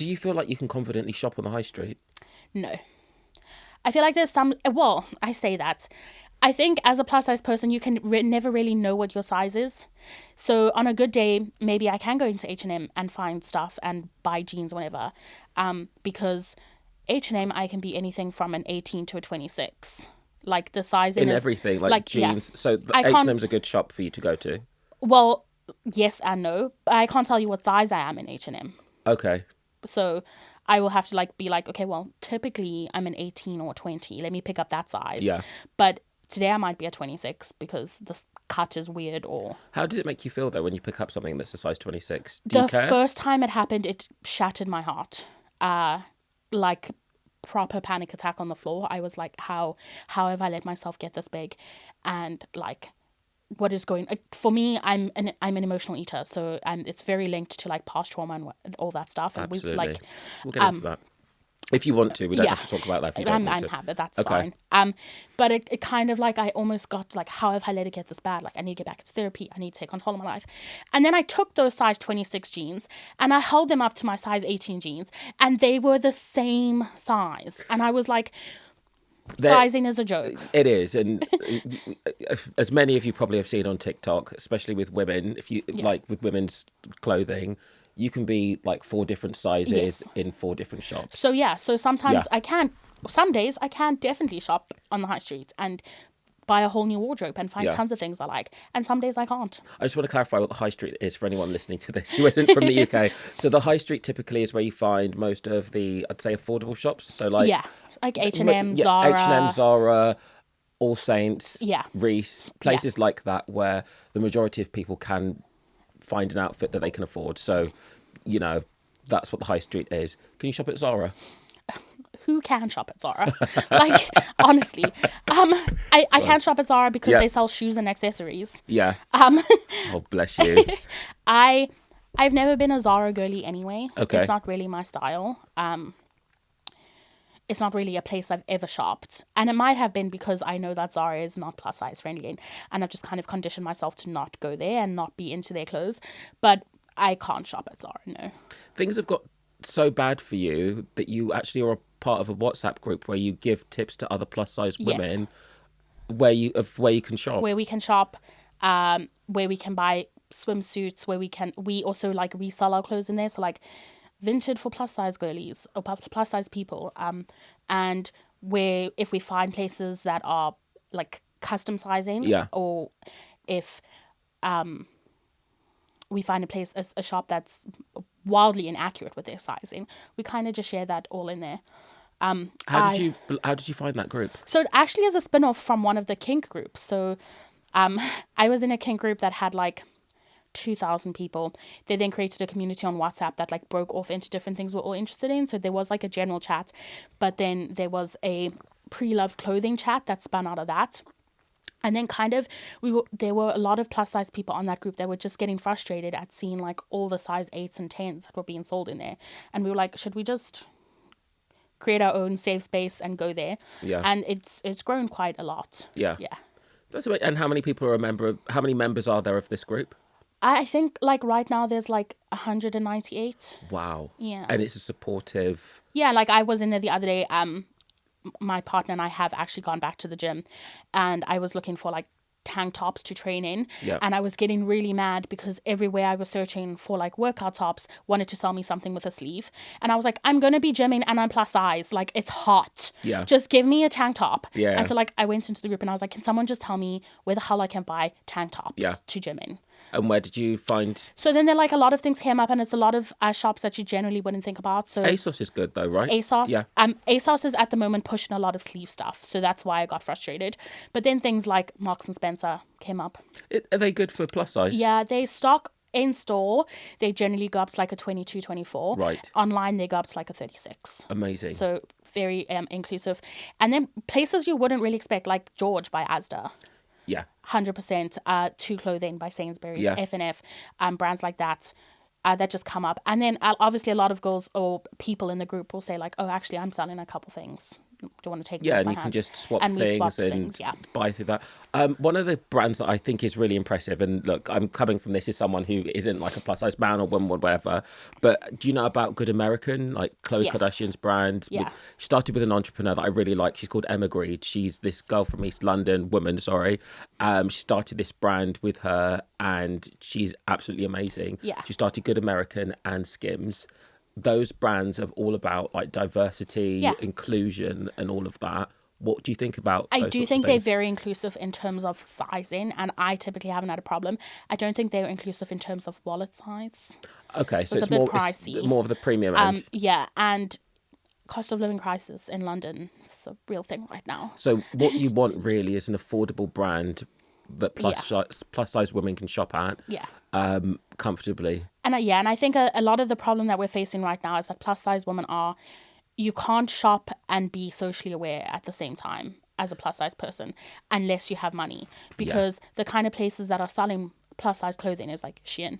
Do you feel like you can confidently shop on the high street? No. I feel like there's some, well, I say that. I think as a plus size person, you can never really know what your size is. So on a good day, maybe I can go into H&M and find stuff and buy jeans or whatever. Because H&M, I can be anything from an 18 to a 26. Like the sizing In is... everything, like jeans. Yeah. So H&M's a good shop for you to go to? Well, yes and no. But I can't tell you what size I am in H&M. Okay. So I will have to be like, okay, well, typically I'm an 18 or 20. Let me pick up that size. Yeah. But today I might be a 26 because the cut is weird or... How did it make you feel, though, when you pick up something that's a size 26? Do you care? The first time it happened, it shattered my heart. Like, proper panic attack on the floor. I was like, how have I let myself get this big? And, like, what is going... For me, I'm an emotional eater, so it's very linked to, like, past trauma and all that stuff. And absolutely. We'll get into that. If you want to, we don't have to talk about that if you don't want to. I'm happy, that's fine. But it kind of like, I almost got like, how have I let it get this bad? Like, I need to get back to therapy. I need to take control of my life. And then I took those size 26 jeans and I held them up to my size 18 jeans and they were the same size. And I was like, sizing is a joke. It is. And as many of you probably have seen on TikTok, especially with women, if you like with women's clothing, you can be like 4 different sizes in 4 different shops. So sometimes some days I can definitely shop on the high street and buy a whole new wardrobe and find tons of things I like. And some days I can't. I just want to clarify what the high street is for anyone listening to this who isn't from the UK. So the high street typically is where you find most of the, I'd say, affordable shops. So like H&M, Zara. H&M, Zara, All Saints, Reiss, places like that where the majority of people can find an outfit that they can afford. So, you know, that's what the high street is. Can you shop at Zara? Who can shop at Zara? Like, honestly. I can't shop at Zara because they sell shoes and accessories. Yeah. Oh, bless you. I've never been a Zara girly anyway. Okay. It's not really my style. It's not really a place I've ever shopped. And it might have been because I know that Zara is not plus size friendly. And I've just kind of conditioned myself to not go there and not be into their clothes. But I can't shop at Zara, no. Things have got so bad for you that you actually are a part of a WhatsApp group where you give tips to other plus size women where you can shop. Where we can shop, where we can buy swimsuits, we also like resell our clothes in there. So like vintage for plus size girlies or plus size people, and where if we find places that are like custom sizing, or if we find a shop that's wildly inaccurate with their sizing, we kind of just share that all in there. How did you find that group? So it actually is a spin-off from one of the kink groups. So I was in a kink group that had like 2,000 people. They then created a community on WhatsApp that like broke off into different things we're all interested in. So there was like a general chat, but then there was a pre-loved clothing chat that spun out of that. And then kind of there were a lot of plus size people on that group that were just getting frustrated at seeing like all the size 8s and 10s that were being sold in there. And we were like, should we just create our own safe space and go there? Yeah. And it's grown quite a lot. Yeah. Yeah. And how many people how many members are there of this group? I think like right now there's like 198. Wow. Yeah. And it's a supportive... Yeah, like I was in there the other day. My partner and I have actually gone back to the gym and I was looking for like tank tops to train in. Yeah. And I was getting really mad because everywhere I was searching for like workout tops wanted to sell me something with a sleeve. And I was like, I'm going to be gymming and I'm plus size. Like it's hot. Yeah. Just give me a tank top. Yeah. And so like I went into the group and I was like, can someone just tell me where the hell I can buy tank tops to gym in? And where did you find... So then there like a lot of things came up and it's a lot of shops that you generally wouldn't think about. So ASOS is good though, right? ASOS. Yeah. ASOS is at the moment pushing a lot of sleeve stuff. So that's why I got frustrated. But then things like Marks and Spencer came up. Are they good for plus size? Yeah, they stock in store. They generally go up to like a 22, 24. Right. Online, they go up to like a 36. Amazing. So very inclusive. And then places you wouldn't really expect, like George by Asda. Yeah. 100%. To Clothing by Sainsbury's, F&F, brands like that that just come up. And then obviously a lot of girls or people in the group will say like, oh, actually, I'm selling a couple things. you want to take Yeah, them and off you my can hands? just swap And we things swapped and things, yeah. buy through that. One of the brands that I think is really impressive, and look, I'm coming from this as someone who isn't like a plus size man or woman or whatever, but do you know about Good American, like Khloe Yes. Kardashian's brand? Yeah. She started with an entrepreneur that I really like. She's called Emma Greed. She's this girl from East London, woman, sorry. She started this brand with her, and she's absolutely amazing. Yeah. She started Good American and Skims. Those brands are all about like diversity, Yeah. inclusion, and all of that. What do you think about I those do sorts think of they're things? very inclusive in terms of sizing, and I typically haven't had a problem. I don't think they're inclusive in terms of wallet size. Okay, so It's it's a bit more pricey. it's more of the premium end. Yeah, and cost of living crisis in London is a real thing right now. So what you want really is an affordable brand that plus size women can shop at. Yeah. Comfortably. And I think a lot of the problem that we're facing right now is that plus size women you can't shop and be socially aware at the same time as a plus size person unless you have money, because the kind of places that are selling plus size clothing is like Shein.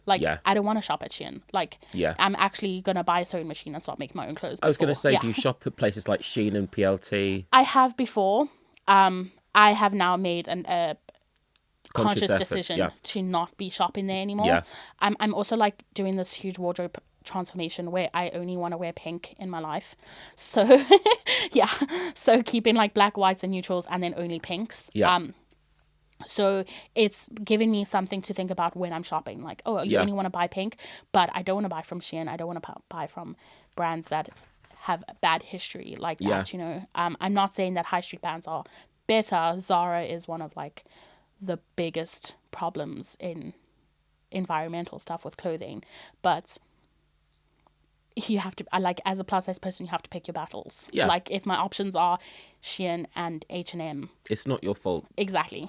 Like, I don't want to shop at Shein. Like, I'm actually going to buy a sewing machine and start making my own clothes. I was going to say, do you shop at places like Shein and PLT? I have before. I have now made a conscious effort, decision to not be shopping there anymore. Yeah. I'm also like doing this huge wardrobe transformation where I only want to wear pink in my life. So, so keeping like black, whites and neutrals and then only pinks. Yeah. So it's giving me something to think about when I'm shopping. Like, oh, you only want to buy pink, but I don't want to buy from Shein. I don't want to buy from brands that have a bad history like that, you know. I'm not saying that high street brands are better. Zara is one of like the biggest problems in environmental stuff with clothing. But you have to, like, as a plus size person, you have to pick your battles. Yeah. Like, if my options are Shein and H&M. It's not your fault. Exactly.